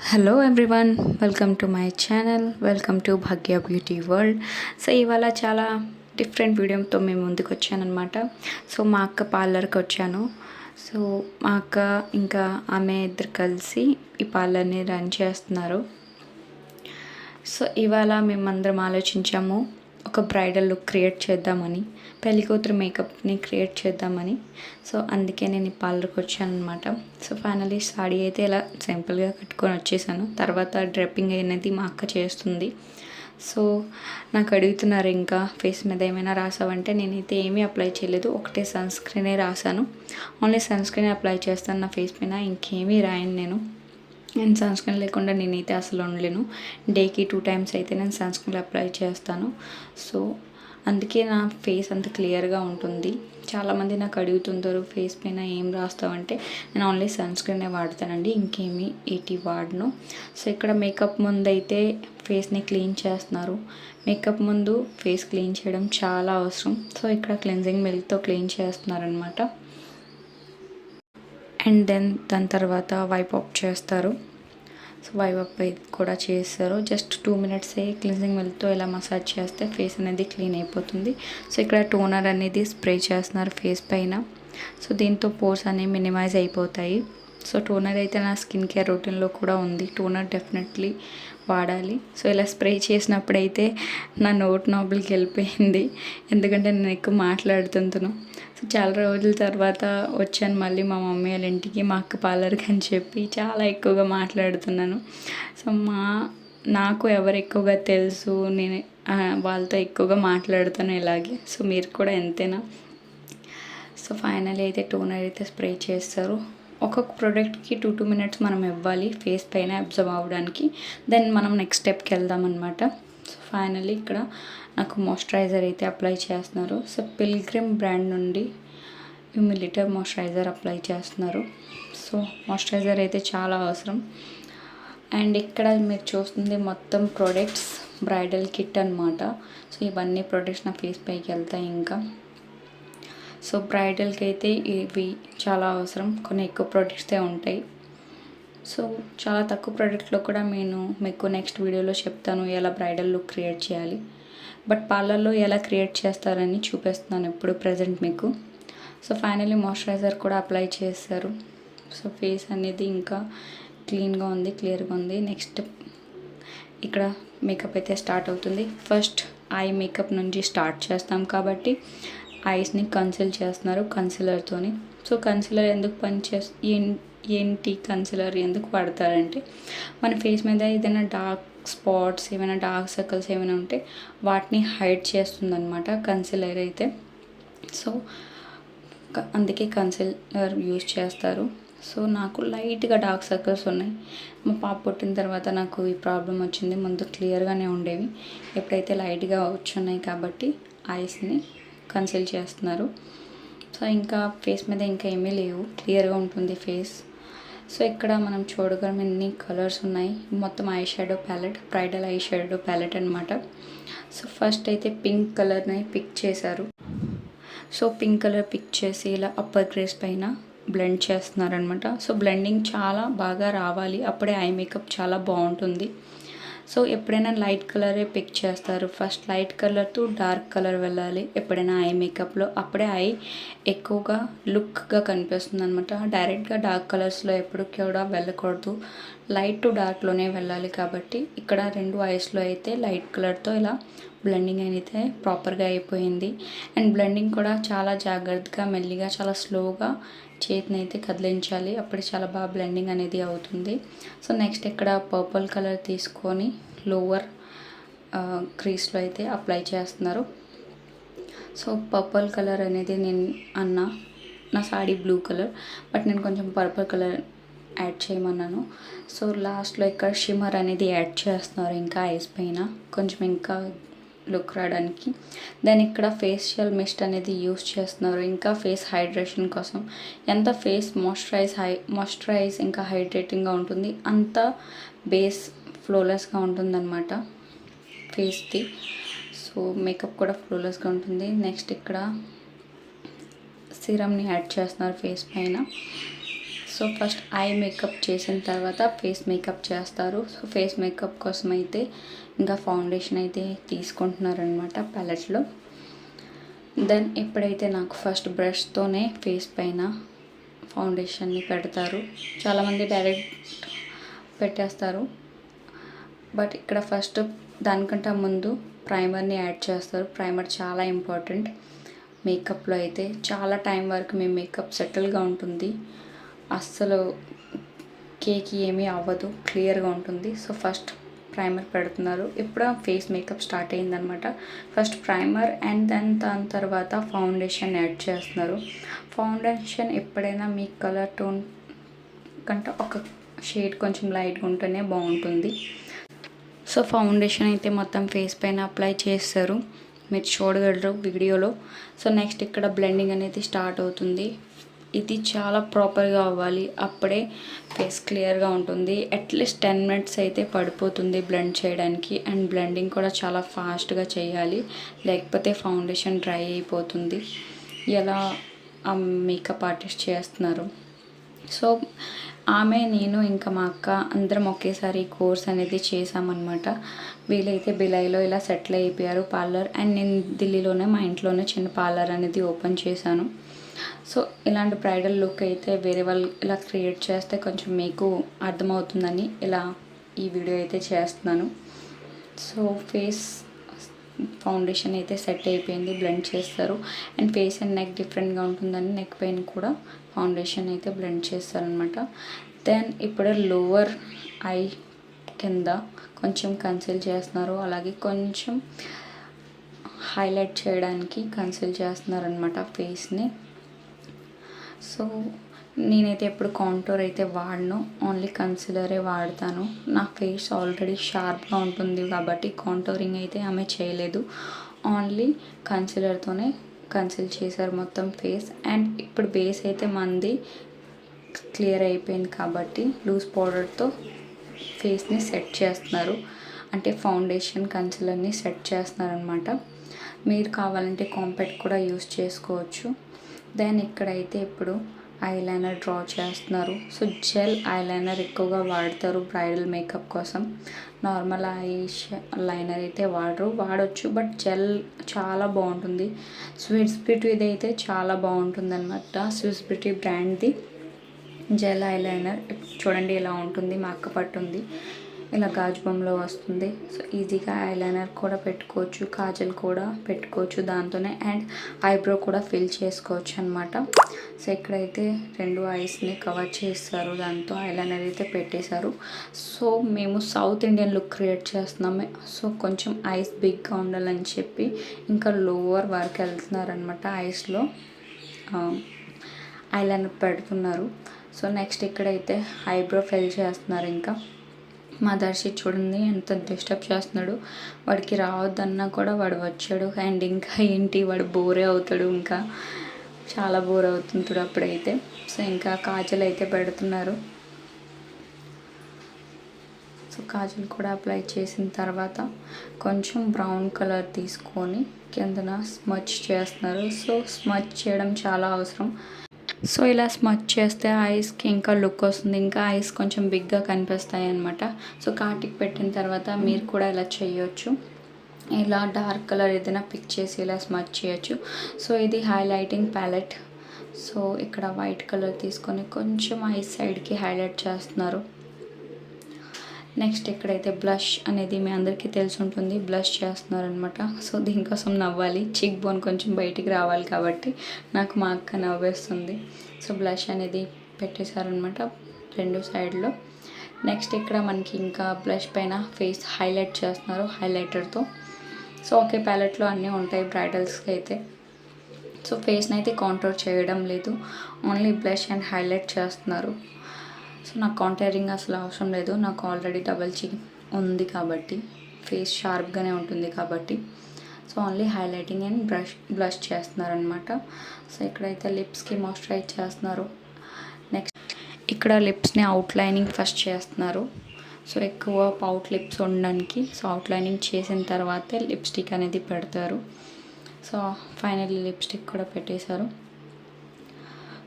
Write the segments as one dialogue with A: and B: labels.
A: Hello everyone, welcome to my channel. Welcome to Bhagya beauty world. So ఇవాళ చాలా different వీడియోతో మేము ముందుకు వచ్చానమాట. సో మా అక్క పార్లర్కి వచ్చాను. సో మా అక్క ఇంకా ఆమె ఇద్దరు కలిసి ఈ పార్లర్ని రన్ చేస్తున్నారు. సో ఇవాళ మేమందరం ఆలోచించాము ఒక బ్రైడల్ లుక్ క్రియేట్ చేద్దామని, పెళ్ళికూతురు మేకప్ని క్రియేట్ చేద్దామని. సో అందుకే నేను ఈ పార్లర్కి వచ్చాను అనమాట. సో ఫైనలీ సాడీ అయితే ఇలా సింపుల్గా కట్టుకొని వచ్చేసాను. తర్వాత డ్రెప్పింగ్ అనేది మా అక్క చేస్తుంది. సో నాకు అడుగుతున్నారు ఇంకా ఫేస్ మీద ఏమైనా రాసావంటే నేనైతే ఏమీ అప్లై చేయలేదు, ఒకటే సన్ స్క్రీనే రాసాను. ఓన్లీ సన్ స్క్రీన్ అప్లై చేస్తాను నా ఫేస్ పైన, ఇంకేమీ రాయను నేను సన్ స్క్రీన్ లేకుండా నేనైతే అసలు ఉండలేను. డేకి 2 times అయితే నేను సన్ స్క్రీన్ అప్లై చేస్తాను. సో అందుకే నా ఫేస్ అంత క్లియర్గా ఉంటుంది. చాలామంది నాకు అడుగుతుంటారు ఫేస్ పైన ఏం రాస్తావంటే నేను ఓన్లీ సన్ స్క్రీనే వాడతానండి, ఇంకేమీ ఏటి వాడను. సో ఇక్కడ మేకప్ ముందు అయితే ఫేస్ని క్లీన్ చేస్తున్నారు. మేకప్ ముందు ఫేస్ క్లీన్ చేయడం చాలా అవసరం. సో ఇక్కడ క్లెన్జింగ్ మిల్క్తో క్లీన్ చేస్తున్నారనమాట. అండ్ దాని తర్వాత వైప్ అప్ చేస్తారు. సో వైప్ అప్ కూడా చేస్తారు. జస్ట్ 2 minutes క్లీన్జింగ్ మిల్క్తో ఇలా మసాజ్ చేస్తే ఫేస్ అనేది క్లీన్ అయిపోతుంది. సో ఇక్కడ టోనర్ అనేది స్ప్రే చేస్తున్నారు ఫేస్ పైన. సో దీంతో పోర్స్ అనేవి మినిమైజ్ అయిపోతాయి. సో టోనర్ అయితే నా స్కిన్ కేర్ రొటీన్లో కూడా ఉంది. టోనర్ డెఫినెట్లీ వాడాలి. సో ఇలా స్ప్రే చేసినప్పుడైతే నా నోట్ నోబుల్కి వెళ్ళిపోయింది, ఎందుకంటే నేను ఎక్కువ మాట్లాడుతుంటాను. సో చాలా రోజుల తర్వాత వచ్చాను మళ్ళీ మా మమ్మీ వాళ్ళ ఇంటికి, మా అక్క పార్లర్కి అని చెప్పి చాలా ఎక్కువగా మాట్లాడుతున్నాను. సో నాకు ఎవరు ఎక్కువగా తెలుసు, నేను వాళ్ళతో ఎక్కువగా మాట్లాడుతాను ఇలాగే. సో మీరు కూడా ఎంతేనా. సో ఫైనల్లీ అయితే టోనర్ అయితే స్ప్రే చేస్తారు. ఒక్కొక్క ప్రోడక్ట్కి 2 minutes మనం ఇవ్వాలి ఫేస్ పైన అబ్జర్వ్ అవ్వడానికి. దెన్ మనం నెక్స్ట్ స్టెప్కి వెళ్దామన్నమాట. సో ఫైనల్లీ ఇక్కడ నాకు మాయిశ్చరైజర్ అయితే అప్లై చేస్తున్నారు. సో పిల్గ్రిమ్ బ్రాండ్ నుండి హ్యూమిలిటర్ మాయిశ్చరైజర్ అప్లై చేస్తున్నారు. సో మాయిశ్చరైజర్ అయితే చాలా అవసరం. అండ్ ఇక్కడ మీరు చూస్తుంది మొత్తం ప్రోడక్ట్స్ బ్రైడల్ కిట్ అనమాట. సో ఇవన్నీ ప్రోడక్ట్స్ నా ఫేస్ పైకి వెళ్తాయి ఇంకా. సో బ్రైడల్కి అయితే ఇవి చాలా అవసరం, కొన్ని ఎక్కువ ప్రోడక్ట్సే ఉంటాయి. సో చాలా తక్కువ ప్రోడక్ట్లో కూడా నేను మీకు నెక్స్ట్ వీడియోలో చెప్తాను ఎలా బ్రైడల్ లుక్ క్రియేట్ చేయాలి. బట్ పార్లర్లో ఎలా క్రియేట్ చేస్తారని చూపిస్తున్నాను ఇప్పుడు ప్రజెంట్ మీకు. సో ఫైనల్లీ మాయిశ్చరైజర్ కూడా అప్లై చేశారు. సో ఫేస్ అనేది ఇంకా క్లీన్గా ఉంది, క్లియర్గా ఉంది. నెక్స్ట్ ఇక్కడ మేకప్ అయితే స్టార్ట్ అవుతుంది. ఫస్ట్ ఐ మేకప్ నుంచి స్టార్ట్ చేస్తాం కాబట్టి ఐస్ని కన్సిల్ చేస్తున్నారు కన్సిలర్తోని. సో కన్సిలర్ ఎందుకు ఏంటి కన్సిలర్ ఎందుకు వాడతారంటే మన ఫేస్ మీద ఏదైనా డార్క్ స్పాట్స్, ఏమైనా డార్క్ సర్కిల్స్ ఏమైనా ఉంటే వాటిని హైడ్ చేస్తుందన్నమాట కన్సిలర్ అయితే. సో అందుకే కన్సిలర్ యూజ్ చేస్తారు. సో నాకు లైట్గా డార్క్ సర్కిల్స్ ఉన్నాయి. మా పాప పుట్టిన తర్వాత నాకు ఈ ప్రాబ్లం వచ్చింది. ముందు క్లియర్గానే ఉండేవి, ఎప్పుడైతే లైట్గా వచ్చున్నాయి కాబట్టి ఐస్ని కన్సిల్ చేస్తున్నారు. సో ఇంకా ఫేస్ మీద ఇంకా ఏమీ లేవు, క్లియర్గా ఉంటుంది ఫేస్. సో ఇక్కడ మనం చూడగలం ఎన్ని కలర్స్ ఉన్నాయి. మొత్తం eye shadow palette, bridal eye shadow palette అనమాట. సో ఫస్ట్ అయితే పింక్ కలర్ని పిక్ చేశారు. సో పింక్ కలర్ పిక్ చేసి ఇలా అప్పర్ క్రేస్ పైన బ్లెండ్ చేస్తున్నారనమాట. సో బ్లెండింగ్ చాలా బాగా రావాలి, అప్పుడే ఐ మేకప్ చాలా బాగుంటుంది. సో ఎప్పుడైనా లైట్ కలరే పిక్ చేస్తారు. First light colour to dark colour వెళ్ళాలి ఎప్పుడైనా ఐ మేకప్లో, అప్పుడే ఐ ఎక్కువగా లుక్గా కనిపిస్తుంది అనమాట. డైరెక్ట్గా డార్క్ కలర్స్లో ఎప్పుడు కూడా వెళ్ళకూడదు, లైట్ టు డార్క్లోనే వెళ్ళాలి. కాబట్టి ఇక్కడ 2 ఐస్లో అయితే లైట్ కలర్తో ఇలా బ్లెండింగ్ అయితే ప్రాపర్గా అయిపోయింది. అండ్ బ్లెండింగ్ కూడా చాలా జాగ్రత్తగా, మెల్లిగా, చాలా స్లోగా చేతిని అయితే కదిలించాలి, అప్పుడు చాలా బాగా బ్లెండింగ్ అనేది అవుతుంది. సో నెక్స్ట్ ఇక్కడ పర్పుల్ కలర్ తీసుకొని లోవర్ క్రీస్లో అయితే అప్లై చేస్తున్నారు. సో పర్పుల్ కలర్ అనేది నేను నా సాడీ బ్లూ కలర్, బట్ నేను కొంచెం పర్పుల్ కలర్ యాడ్ చేయమన్నాను. సో లాస్ట్లో ఇక్కడ షిమ్మర్ అనేది యాడ్ చేస్తున్నారు ఇంకా ఐస్ పైన కొంచెం ఇంకా లుక్ రావడానికి. దెన్ ఇక్కడ ఫేషియల్ మిస్ట్ అనేది యూస్ చేస్తున్నారు ఇంకా ఫేస్ హైడ్రేషన్ కోసం. ఎంత ఫేస్ మాయిశ్చరైజ్ ఇంకా హైడ్రేటింగ్గా ఉంటుంది అంత బేస్ ఫ్లోలెస్గా ఉంటుందన్నమాట ఫేస్ది. సో మేకప్ కూడా ఫ్లోలెస్గా ఉంటుంది. నెక్స్ట్ ఇక్కడ సిరమ్ని యాడ్ చేస్తున్నారు ఫేస్ పైన. సో ఫస్ట్ ఐ మేకప్ చేసిన తర్వాత ఫేస్ మేకప్ చేస్తారు. సో ఫేస్ మేకప్ కోసం అయితే ఇంకా ఫౌండేషన్ అయితే తీసుకుంటున్నారనమాట ప్యాలెట్లో. దెన్ ఎప్పుడైతే నాకు ఫస్ట్ బ్రష్తోనే ఫేస్ పైన ఫౌండేషన్ని పెడతారు. చాలామంది డైరెక్ట్ పెట్టేస్తారు, బట్ ఇక్కడ ఫస్ట్ దానికంటే ముందు ప్రైమర్ని యాడ్ చేస్తారు. ప్రైమర్ చాలా ఇంపార్టెంట్ మేకప్లో అయితే. చాలా టైం వరకు మీ మేకప్ సెటిల్గా ఉంటుంది, అస్సలు కేక్ ఏమీ అవ్వదు, క్లియర్గా ఉంటుంది. సో ఫస్ట్ ప్రైమర్ పెడుతున్నారు. ఇప్పుడు ఫేస్ మేకప్ స్టార్ట్ అయిందనమాట. ఫస్ట్ ప్రైమర్ అండ్ దెన్ దాని తర్వాత ఫౌండేషన్ యాడ్ చేస్తున్నారు. ఫౌండేషన్ ఎప్పుడైనా మీ కలర్ టోన్ కంటే ఒక షేడ్ కొంచెం లైట్గా ఉంటేనే బాగుంటుంది. సో ఫౌండేషన్ అయితే మొత్తం ఫేస్ పైన అప్లై చేస్తారు, మీరు చూడగలరు వీడియోలో. సో నెక్స్ట్ ఇక్కడ బ్లెండింగ్ అనేది స్టార్ట్ అవుతుంది. ఇది చాలా ప్రాపర్గా అవ్వాలి, అప్పుడే ఫేస్ క్లియర్గా ఉంటుంది. అట్లీస్ట్ 10 మినిట్స్ అయితే పడిపోతుంది బ్లెండ్ చేయడానికి. అండ్ బ్లెండింగ్ కూడా చాలా ఫాస్ట్గా చేయాలి, లేకపోతే ఫౌండేషన్ డ్రై అయిపోతుంది. ఎలా ఆ మేకప్ ఆర్టిస్ట్ చేస్తున్నారు. సో ఆమె, నేను ఇంకా మా అక్క అందరం ఒకేసారి కోర్స్ అనేది చేసామన్నమాట. వీళ్ళైతే బిలైలో ఇలా సెటిల్ అయిపోయారు పార్లర్, అండ్ నేను ఢిల్లీలోనే మా ఇంట్లోనే చిన్న పార్లర్ అనేది ఓపెన్ చేశాను. సో ఇలాంటి బ్రైడల్ లుక్ అయితే వేరే వాళ్ళు ఇలా క్రియేట్ చేస్తే కొంచెం మీకు అర్థమవుతుందని ఇలా ఈ వీడియో అయితే చేస్తున్నాను. సో ఫేస్ ఫౌండేషన్ అయితే సెట్ అయిపోయింది, బ్లెండ్ చేస్తారు. అండ్ ఫేస్ అండ్ నెక్ డిఫరెంట్గా ఉంటుందని నెక్ పైన కూడా ఫౌండేషన్ అయితే బ్లెండ్ చేస్తారనమాట. దెన్ ఇప్పుడు లోవర్ ఐ కింద కొంచెం కన్సిల్ చేస్తున్నారు, అలాగే కొంచెం హైలైట్ చేయడానికి కన్సిల్ చేస్తున్నారనమాట ఫేస్ని. సో నేనైతే ఎప్పుడు కాంటోర్ అయితే వాడను, ఓన్లీ కన్సిలరే వాడతాను. నా ఫేస్ ఆల్రెడీ షార్ప్గా ఉంటుంది కాబట్టి కాంటోరింగ్ అయితే ఆమె చేయలేదు, ఓన్లీ కన్సిలర్తోనే కన్సిల్ చేశారు మొత్తం ఫేస్. అండ్ ఇప్పుడు బేస్ అయితే మంది క్లియర్ అయిపోయింది కాబట్టి లూజ్ పౌడర్తో ఫేస్ని సెట్ చేస్తున్నారు, అంటే ఫౌండేషన్ కన్సిలర్ని సెట్ చేస్తున్నారనమాట. మీరు కావాలంటే కాంపాక్ట్ కూడా యూస్ చేసుకోవచ్చు. దెన్ ఇక్కడైతే ఇప్పుడు ఐలైనర్ డ్రా చేస్తున్నారు. సో జెల్ ఐలైనర్ ఎక్కువగా వాడతారు బ్రైడల్ మేకప్ కోసం. నార్మల్ ఐ లైనర్ అయితే వాడొచ్చు, బట్ జెల్ చాలా బాగుంటుంది. స్విస్ బ్యూటీది అయితే చాలా బాగుంటుంది అనమాట. స్విస్ బ్యూటీ బ్రాండ్ది జెల్ ఐలైనర్ చూడండి ఇలా ఉంటుంది. మా అక్క పట్టుంది, ఇలా గాజు బొమ్మలో వస్తుంది. సో ఈజీగా ఐలైనర్ కూడా పెట్టుకోవచ్చు, కాజల్ కూడా పెట్టుకోవచ్చు దాంతోనే, అండ్ ఐబ్రో కూడా ఫిల్ చేసుకోవచ్చు అనమాట. సో ఇక్కడైతే 2 ఐస్ని కవర్ చేస్తారు, దాంతో ఐలైనర్ అయితే పెట్టేశారు. సో మేము సౌత్ ఇండియన్ లుక్ క్రియేట్ చేస్తున్నాము. సో కొంచెం ఐస్ బిగ్గా ఉండాలని చెప్పి ఇంకా లోవర్ వరకు వెళ్తున్నారనమాట. ఐస్లో ఐలైనర్ పెడుతున్నారు. సో నెక్స్ట్ ఇక్కడైతే ఐబ్రో ఫిల్ చేస్తున్నారు. ఇంకా మా దర్శి చూడండి ఎంత డిస్టర్బ్ చేస్తున్నాడు, వాడికి రావద్దన్నా కూడా వాడు వచ్చాడు. అండ్ ఇంకా ఏంటి వాడు బోరే అవుతాడు, ఇంకా చాలా బోర్ అవుతుంటాడు అప్పుడైతే. సో ఇంకా కాజల్ అయితే పెడుతున్నారు. సో కాజల్ కూడా అప్లై చేసిన తర్వాత కొంచెం బ్రౌన్ కలర్ తీసుకొని కిందన స్మచ్ చేస్తున్నారు. సో స్మచ్ చేయడం చాలా అవసరం. సో ఇలా స్మచ్ చేస్తే ఐస్కి ఇంకా లుక్ వస్తుంది, ఇంకా ఐస్ కొంచెం బిగ్గా కనిపిస్తాయి అన్నమాట. సో కాటికి పెట్టిన తర్వాత మీరు కూడా ఇలా చేయొచ్చు. ఇలా డార్క్ కలర్ ఏదైనా పిక్ చేసి ఇలా స్మచ్ చేయొచ్చు. సో ఇది హైలైటింగ్ ప్యాలెట్. సో ఇక్కడ వైట్ కలర్ తీసుకొని కొంచెం ఐస్ సైడ్కి హైలైట్ చేస్తున్నారు. నెక్స్ట్ ఇక్కడైతే బ్లష్ అనేది మీ అందరికీ తెలిసి ఉంటుంది, బ్లష్ చేస్తున్నారనమాట. సో దీనికోసం నవ్వాలి, చిక్ బోన్ కొంచెం బయటికి రావాలి కాబట్టి నాకు మా అక్క నవ్వేస్తుంది. సో బ్లష్ అనేది పెట్టేశారనమాట 2 సైడ్లో. నెక్స్ట్ ఇక్కడ మనకి ఇంకా బ్లష్ పైన ఫేస్ హైలైట్ చేస్తున్నారు హైలైటర్తో. సో ఒకే ప్యాలెట్లో అన్నీ ఉంటాయి బ్రైడల్స్కి అయితే. సో ఫేస్ని అయితే కాంటోర్ చేయడం లేదు, ఓన్లీ బ్లష్ అండ్ హైలైట్ చేస్తున్నారు. సో నాకు కాంటోరింగ్ అసలు అవసరం లేదు, నాకు ఆల్రెడీ డబల్ చిన్ ఉంది కాబట్టి, ఫేస్ షార్ప్గానే ఉంటుంది కాబట్టి. So only highlighting and blush చేస్తున్నారనమాట. సో ఇక్కడైతే లిప్స్కి మాయిశ్చరైజ్ చేస్తున్నారు. నెక్స్ట్ ఇక్కడ లిప్స్ని అవుట్లైనింగ్ ఫస్ట్ చేస్తున్నారు. సో ఎక్కువ పౌట్ లిప్స్ ఉండడానికి. సో అవుట్లైనింగ్ చేసిన తర్వాతే లిప్స్టిక్ అనేది పెడతారు. సో ఫైనల్లీ లిప్స్టిక్ కూడా పెట్టేశారు.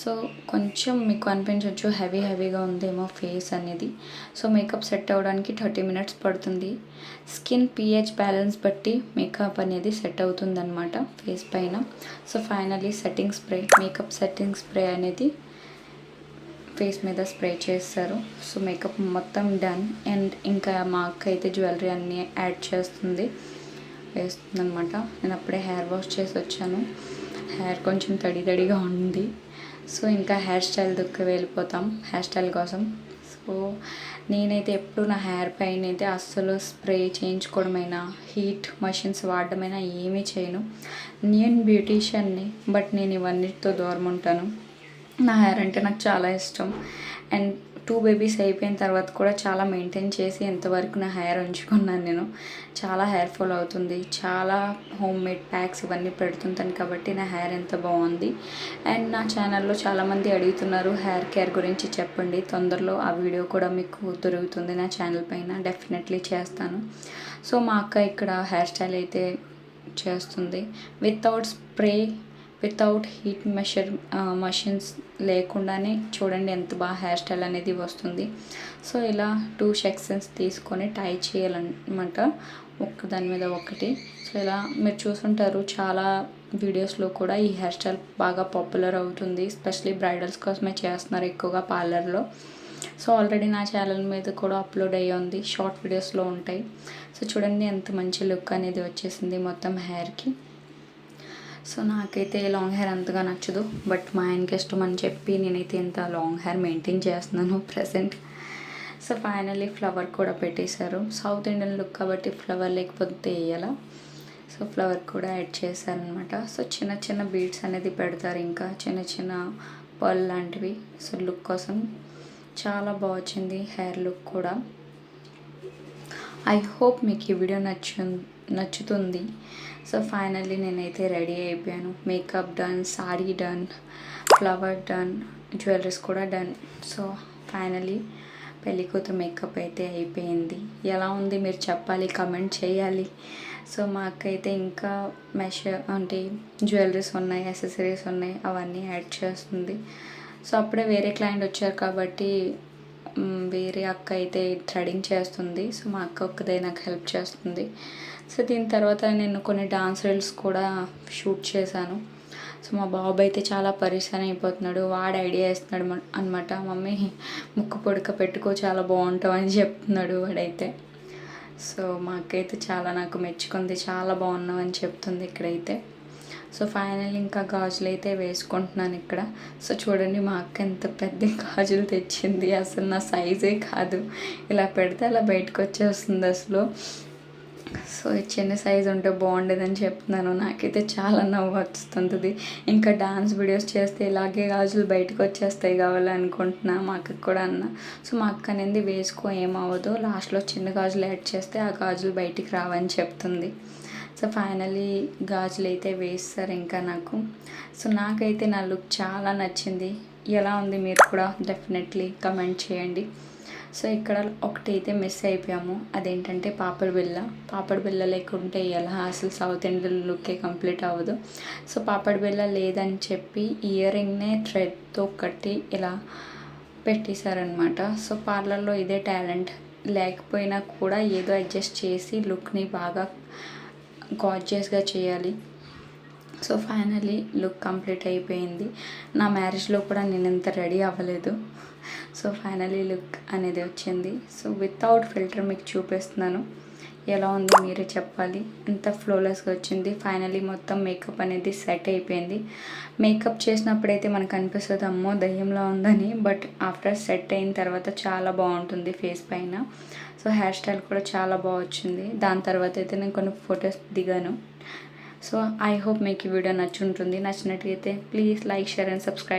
A: సో కొంచెం మీకు అనిపించవచ్చు హెవీగా ఉందేమో ఫేస్ అనేది. సో మేకప్ సెట్ అవ్వడానికి 30 మినిట్స్ పడుతుంది. స్కిన్ pH బ్యాలెన్స్ బట్టి మేకప్ అనేది సెట్ అవుతుందన్నమాట ఫేస్ పైన. So finally makeup setting spray అనేది ఫేస్ మీద స్ప్రే చేస్తారు. సో మేకప్ మొత్తం డన్. అండ్ ఇంకా మా అక్క అయితే జ్యువెలరీ అన్నీ యాడ్ వేస్తుందన్నమాట. నేను అప్పుడే హెయిర్ వాష్ చేసి వచ్చాను. హెయిర్ కొంచెం తడిగా ఉంది. సో ఇంకా హెయిర్ స్టైల్ వెళ్ళిపోతాం హెయిర్ స్టైల్ కోసం. సో నేనైతే ఎప్పుడు నా హెయిర్ పైన అయితే అస్సలు స్ప్రే చేయించుకోవడమైనా హీట్ మషిన్స్ వాడడమైనా ఏమీ చేయను. నేను బ్యూటీషియన్ని, బట్ నేను ఇవన్నిటితో దూరం ఉంటాను. నా హెయిర్ అంటే నాకు చాలా ఇష్టం. అండ్ 2 బేబీస్ అయిపోయిన తర్వాత కూడా చాలా మెయింటైన్ చేసి ఎంతవరకు నా హెయిర్ ఉంచుకున్నాను నేను. చాలా హెయిర్ ఫాల్ అవుతుంది. చాలా హోమ్ మేడ్ ప్యాక్స్ ఇవన్నీ పెడుతుంటాను కాబట్టి నా హెయిర్ ఎంత బాగుంది. అండ్ నా ఛానల్లో చాలామంది అడుగుతున్నారు హెయిర్ కేర్ గురించి చెప్పండి. తొందరలో ఆ వీడియో కూడా మీకు దొరుకుతుంది నా ఛానల్ పైన. డెఫినెట్లీ చేస్తాను. సో మా అక్క ఇక్కడ హెయిర్ స్టైల్ అయితే చేస్తుంది. వితౌట్ హీట్ మషిన్స్ లేకుండానే చూడండి ఎంత బాగా హెయిర్ స్టైల్ అనేది వస్తుంది. సో ఇలా 2 సెక్షన్స్ తీసుకొని టై చేయాలన్నమాట, దాని మీద ఒకటి. సో ఇలా మీరు చూసుంటారు చాలా వీడియోస్లో కూడా ఈ హెయిర్ స్టైల్ బాగా పాపులర్ అవుతుంది. ఎస్పెషలీ బ్రైడల్స్ కోసమే చేస్తున్నారు ఎక్కువగా పార్లర్లో. సో ఆల్రెడీ నా ఛానల్ మీద కూడా అప్లోడ్ అయ్యి ఉంది. షార్ట్ వీడియోస్లో ఉంటాయి. సో చూడండి ఎంత మంచి లుక్ అనేది వచ్చేసింది మొత్తం హెయిర్కి. సో నాకైతే లాంగ్ హెయిర్ అంతగా నచ్చదు, బట్ మా ఆయనకి ఇష్టం అని చెప్పి నేనైతే ఇంత లాంగ్ హెయిర్ మెయింటైన్ చేస్తున్నాను ప్రజెంట్. సో ఫైనల్లీ ఫ్లవర్ కూడా పెట్టేశారు. సౌత్ ఇండియన్ లుక్ కాబట్టి ఫ్లవర్ లేకపోతే వేయాల. సో ఫ్లవర్ కూడా యాడ్ చేశారనమాట. సో చిన్న బీడ్స్ అనేది పెడతారు, ఇంకా చిన్న పర్ల్ లాంటివి. సో లుక్ కోసం చాలా బాగా వచ్చింది హెయిర్ లుక్ కూడా. ఐ హోప్ మీకు ఈ వీడియో నచ్చుతుంది. సో ఫైనల్లీ నేనైతే రెడీ అయిపోయాను. Makeup done, sorry done, flower done, jewelleries కూడా డన్. సో ఫైనల్లీ పెళ్ళికూతురు మేకప్ అయితే అయిపోయింది. ఎలా ఉంది మీరు చెప్పాలి, కమెంట్ చేయాలి. సో మా అక్క అయితే ఇంకా జ్యువెలరీస్ ఉన్నాయి, యాక్సెసరీస్ ఉన్నాయి, అవన్నీ యాడ్ చేస్తుంది. సో అప్పుడే వేరే క్లయింట్ వచ్చారు కాబట్టి వేరే అక్క అయితే థ్రెడింగ్ చేస్తుంది. సో మా అక్క ఒక్కదే నాకు హెల్ప్ చేస్తుంది. సో దీని తర్వాత నేను కొన్ని డాన్స్ రీల్స్ కూడా షూట్ చేశాను. సో మా బాబు అయితే చాలా పరిశాన్ అయిపోతున్నాడు. వాడు ఐడియా ఇస్తున్నాడు అనమాట. మమ్మీ ముక్కు పొడక పెట్టుకో చాలా బాగుంటావు అని చెప్తున్నాడు వాడైతే. సో మా అక్క అయితే చాలా నాకు మెచ్చుకుంది, చాలా బాగున్నావు అని చెప్తుంది ఇక్కడైతే. సో ఫైనల్ ఇంకా గాజులు అయితే వేసుకుంటున్నాను ఇక్కడ. సో చూడండి మా అక్క ఎంత పెద్ద గాజులు తెచ్చింది. అసలు నా సైజే కాదు, ఇలా పెడితే అలా బయటకు వచ్చేస్తుంది అసలు. సో చిన్న సైజు ఉంటే బాగుండేదని చెప్తున్నాను. నాకైతే చాలా నవ్వు వస్తుంది. ఇంకా డాన్స్ వీడియోస్ చేస్తే ఇలాగే గాజులు బయటకు వచ్చేస్తాయి కావాలనుకుంటున్నా. మా అక్కకి కూడా అన్న. సో మా అక్క అనేది వేసుకో ఏమవ్వదు, లాస్ట్లో చిన్న గాజులు యాడ్ చేస్తే ఆ గాజులు బయటికి రావని చెప్తుంది. సో ఫైనలీ గాజులు అయితే వేస్తారు ఇంకా నాకు. సో నాకైతే నా లుక్ చాలా నచ్చింది. ఎలా ఉంది మీరు కూడా డెఫినెట్లీ కమెంట్ చేయండి. సో ఇక్కడ ఒకటైతే మిస్ అయిపోయాము, అదేంటంటే పాపడ్ బిళ్ళ లేకుంటే ఎలా అసలు సౌత్ ఇండియన్ లుక్కే కంప్లీట్ అవ్వదు. సో పాపడ్ బిళ్ళ లేదని చెప్పి ఇయర్ రింగ్నే థ్రెడ్తో కట్టి ఇలా పెట్టేశారనమాట. సో పార్లర్లో ఇదే టాలెంట్, లేకపోయినా కూడా ఏదో అడ్జస్ట్ చేసి లుక్ని బాగా గార్జియస్గా చేయాలి. సో ఫైనలీ లుక్ కంప్లీట్ అయిపోయింది. నా మ్యారేజ్లో కూడా నేను ఇంత రెడీ అవ్వలేదు. సో ఫైనలీ లుక్ అనేది వచ్చింది. సో వితౌట్ ఫిల్టర్ మీకు చూపిస్తున్నాను, ఎలా ఉంది మీరే చెప్పాలి. ఎంత ఫ్లోలెస్గా వచ్చింది. ఫైనలీ మొత్తం మేకప్ అనేది సెట్ అయిపోయింది. మేకప్ చేసినప్పుడైతే మనకు అనిపిస్తుంది అమ్మో దయ్యంలా ఉందని, బట్ ఆఫ్టర్ సెట్ అయిన తర్వాత చాలా బాగుంటుంది ఫేస్ పైన. సో హెయిర్ స్టైల్ కూడా చాలా బాగా వచ్చింది. దాని తర్వాత అయితే నేను కొన్ని ఫొటోస్ దిగాను. సో ఐ హోప్ మీకు ఈ వీడియో నచ్చుంటుంది. నచ్చినట్లయితే please like, share and subscribe.